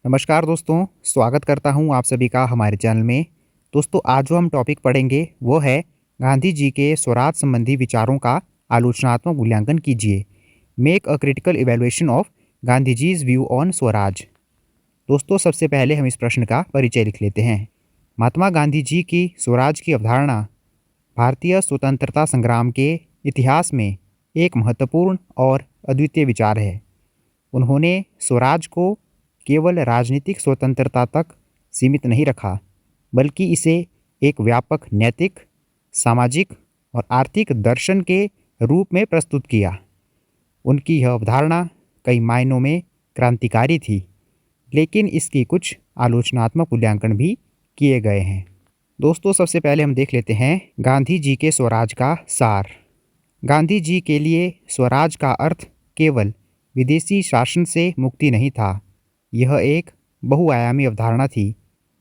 नमस्कार दोस्तों, स्वागत करता हूं आप सभी का हमारे चैनल में। दोस्तों, आज जो हम टॉपिक पढ़ेंगे वो है गांधी जी के स्वराज संबंधी विचारों का आलोचनात्मक मूल्यांकन कीजिए। Make a critical evaluation of Gandhi ji's view on Swaraj. दोस्तों, सबसे पहले हम इस प्रश्न का परिचय लिख लेते हैं। महात्मा गांधी जी की स्वराज की अवधारणा भारतीय स्वतंत्रता संग्राम के इतिहास में एक महत्वपूर्ण और अद्वितीय विचार है। उन्होंने स्वराज को केवल राजनीतिक स्वतंत्रता तक सीमित नहीं रखा, बल्कि इसे एक व्यापक नैतिक, सामाजिक और आर्थिक दर्शन के रूप में प्रस्तुत किया। उनकी यह अवधारणा कई मायनों में क्रांतिकारी थी, लेकिन इसकी कुछ आलोचनात्मक मूल्यांकन भी किए गए हैं। दोस्तों, सबसे पहले हम देख लेते हैं गांधी जी के स्वराज का सार। गांधी जी के लिए स्वराज का अर्थ केवल विदेशी शासन से मुक्ति नहीं था। यह एक बहुआयामी अवधारणा थी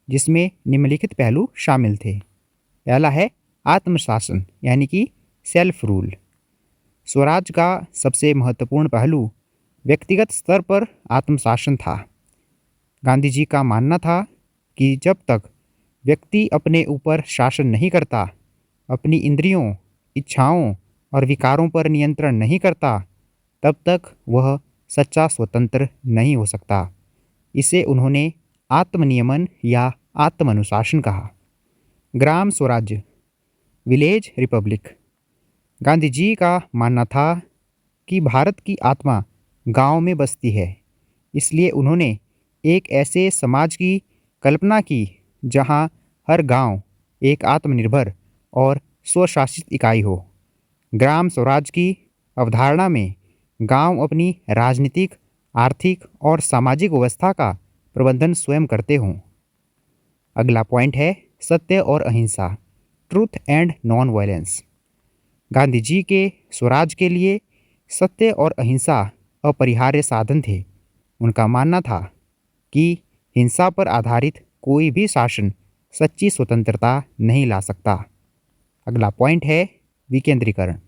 जिसमें निम्नलिखित पहलू शामिल थे। पहला है आत्मशासन, यानी कि सेल्फ रूल। स्वराज का सबसे महत्वपूर्ण पहलू व्यक्तिगत स्तर पर आत्मशासन था। गांधी जी का मानना था कि जब तक व्यक्ति अपने ऊपर शासन नहीं करता, अपनी इंद्रियों, इच्छाओं और विकारों पर नियंत्रण नहीं करता, तब तक वह सच्चा स्वतंत्र नहीं हो सकता। इसे उन्होंने आत्मनियमन या आत्मानुशासन कहा। ग्राम स्वराज्य, विलेज रिपब्लिक। गांधी जी का मानना था कि भारत की आत्मा गांव में बसती है। इसलिए उन्होंने एक ऐसे समाज की कल्पना की जहां हर गांव एक आत्मनिर्भर और स्वशासित इकाई हो। ग्राम स्वराज की अवधारणा में गांव अपनी राजनीतिक, आर्थिक और सामाजिक व्यवस्था का प्रबंधन स्वयं करते हों। अगला पॉइंट है सत्य और अहिंसा, truth and non violence. Gandhi ji के स्वराज के लिए सत्य और अहिंसा अपरिहार्य साधन थे। उनका मानना था कि हिंसा पर आधारित कोई भी शासन सच्ची स्वतंत्रता नहीं ला सकता। अगला पॉइंट है विकेंद्रीकरण,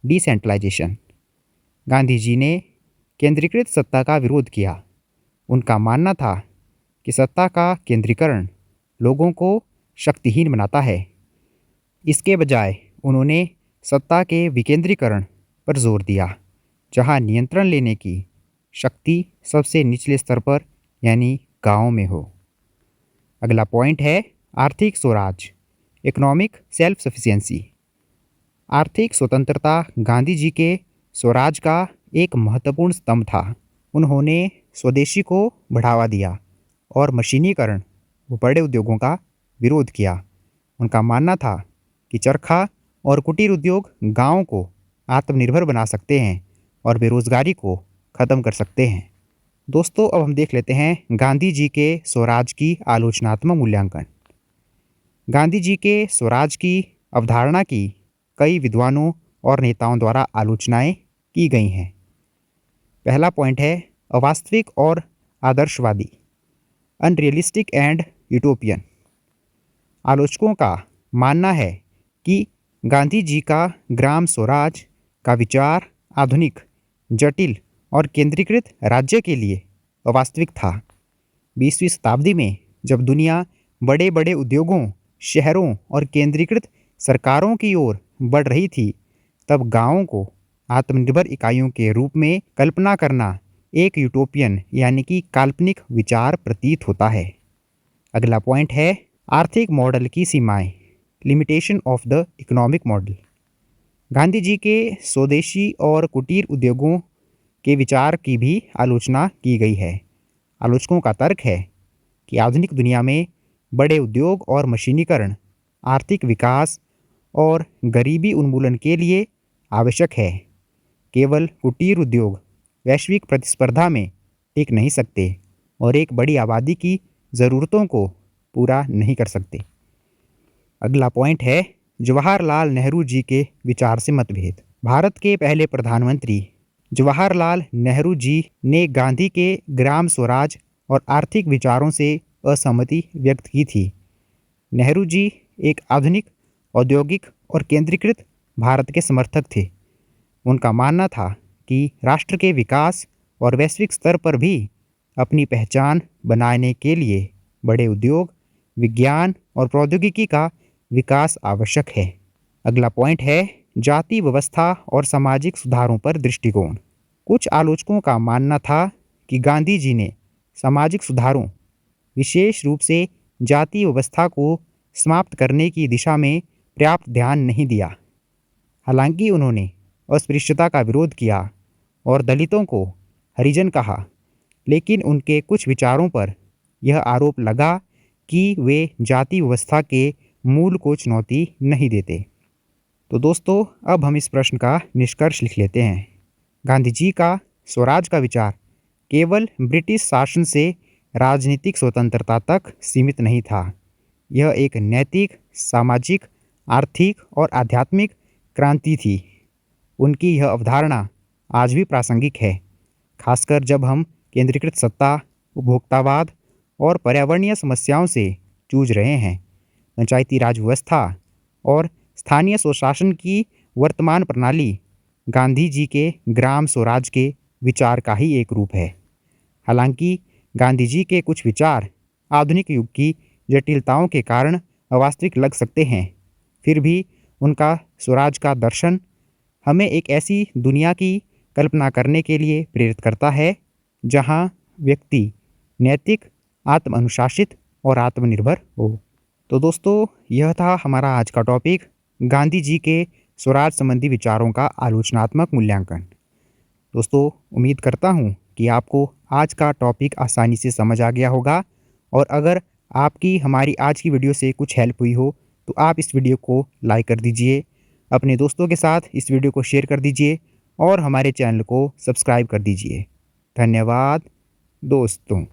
डिसेंट्रलाइजेशन। गांधी जी ने केंद्रीकृत सत्ता का विरोध किया। उनका मानना था कि सत्ता का केंद्रीकरण लोगों को शक्तिहीन बनाता है। इसके बजाय उन्होंने सत्ता के विकेंद्रीकरण पर जोर दिया, जहां नियंत्रण लेने की शक्ति सबसे निचले स्तर पर यानी गांव में हो। अगला पॉइंट है आर्थिक स्वराज, इकोनॉमिक सेल्फ सफिशिएंसी। आर्थिक स्वतंत्रता गांधी जी के स्वराज का एक महत्वपूर्ण स्तंभ था। उन्होंने स्वदेशी को बढ़ावा दिया और मशीनीकरण व बड़े उद्योगों का विरोध किया। उनका मानना था कि चरखा और कुटीर उद्योग गांवों को आत्मनिर्भर बना सकते हैं और बेरोजगारी को खत्म कर सकते हैं। दोस्तों, अब हम देख लेते हैं गांधी जी के स्वराज की आलोचनात्मक मूल्यांकन। गांधी जी के स्वराज की अवधारणा की कई विद्वानों और नेताओं द्वारा आलोचनाएं की गई हैं। पहला पॉइंट है अवास्तविक और आदर्शवादी, अनरियलिस्टिक एंड यूटोपियन। आलोचकों का मानना है कि गांधी जी का ग्राम स्वराज का विचार आधुनिक, जटिल और केंद्रीकृत राज्य के लिए अवास्तविक था। 20वीं शताब्दी में जब दुनिया बड़े बड़े उद्योगों, शहरों और केंद्रीकृत सरकारों की ओर बढ़ रही थी, तब गांवों को आत्मनिर्भर इकाइयों के रूप में कल्पना करना एक यूटोपियन यानी कि काल्पनिक विचार प्रतीत होता है। अगला पॉइंट है आर्थिक मॉडल की सीमाएं, limitation of the economic model. Gandhi ji के स्वदेशी और कुटीर उद्योगों के विचार की भी आलोचना की गई है। आलोचकों का तर्क है कि आधुनिक दुनिया में बड़े उद्योग और मशीनीकरण आर्थिक विकास और गरीबी उन्मूलन के लिए आवश्यक है। केवल कुटीर उद्योग वैश्विक प्रतिस्पर्धा में टिक नहीं सकते और एक बड़ी आबादी की ज़रूरतों को पूरा नहीं कर सकते। अगला पॉइंट है जवाहरलाल नेहरू जी के विचार से मतभेद। भारत के पहले प्रधानमंत्री जवाहरलाल नेहरू जी ने गांधी के ग्राम स्वराज और आर्थिक विचारों से असहमति व्यक्त की थी। नेहरू जी एक आधुनिक, औद्योगिक और केंद्रीकृत भारत के समर्थक थे। उनका मानना था कि राष्ट्र के विकास और वैश्विक स्तर पर भी अपनी पहचान बनाने के लिए बड़े उद्योग, विज्ञान और प्रौद्योगिकी का विकास आवश्यक है। अगला पॉइंट है जाति व्यवस्था और सामाजिक सुधारों पर दृष्टिकोण। कुछ आलोचकों का मानना था कि गांधी जी ने सामाजिक सुधारों, विशेष रूप से जाति व्यवस्था को समाप्त करने की दिशा में पर्याप्त ध्यान नहीं दिया। हालांकि उन्होंने अस्पृश्यता का विरोध किया और दलितों को हरिजन कहा, लेकिन उनके कुछ विचारों पर यह आरोप लगा कि वे जाति व्यवस्था के मूल को चुनौती नहीं देते। तो दोस्तों, अब हम इस प्रश्न का निष्कर्ष लिख लेते हैं। गांधी जी का स्वराज का विचार केवल ब्रिटिश शासन से राजनीतिक स्वतंत्रता तक सीमित नहीं था। यह एक नैतिक, सामाजिक, आर्थिक और आध्यात्मिक क्रांति थी। उनकी यह अवधारणा आज भी प्रासंगिक है, खासकर जब हम केंद्रीकृत सत्ता, उपभोक्तावाद और पर्यावरणीय समस्याओं से जूझ रहे हैं। पंचायती राज व्यवस्था और स्थानीय स्वशासन की वर्तमान प्रणाली गांधी जी के ग्राम स्वराज के विचार का ही एक रूप है। हालांकि गांधी जी के कुछ विचार आधुनिक युग की जटिलताओं के कारण अवास्तविक लग सकते हैं, फिर भी उनका स्वराज का दर्शन हमें एक ऐसी दुनिया की कल्पना करने के लिए प्रेरित करता है जहां व्यक्ति नैतिक, आत्म अनुशासित और आत्मनिर्भर हो। तो दोस्तों, यह था हमारा आज का टॉपिक, गांधी जी के स्वराज संबंधी विचारों का आलोचनात्मक मूल्यांकन। दोस्तों, उम्मीद करता हूँ कि आपको आज का टॉपिक आसानी से समझ आ गया होगा, और अगर आपकी हमारी आज की वीडियो से कुछ हेल्प हुई हो तो आप इस वीडियो को लाइक कर दीजिए, अपने दोस्तों के साथ इस वीडियो को शेयर कर दीजिए और हमारे चैनल को सब्सक्राइब कर दीजिए। धन्यवाद दोस्तों।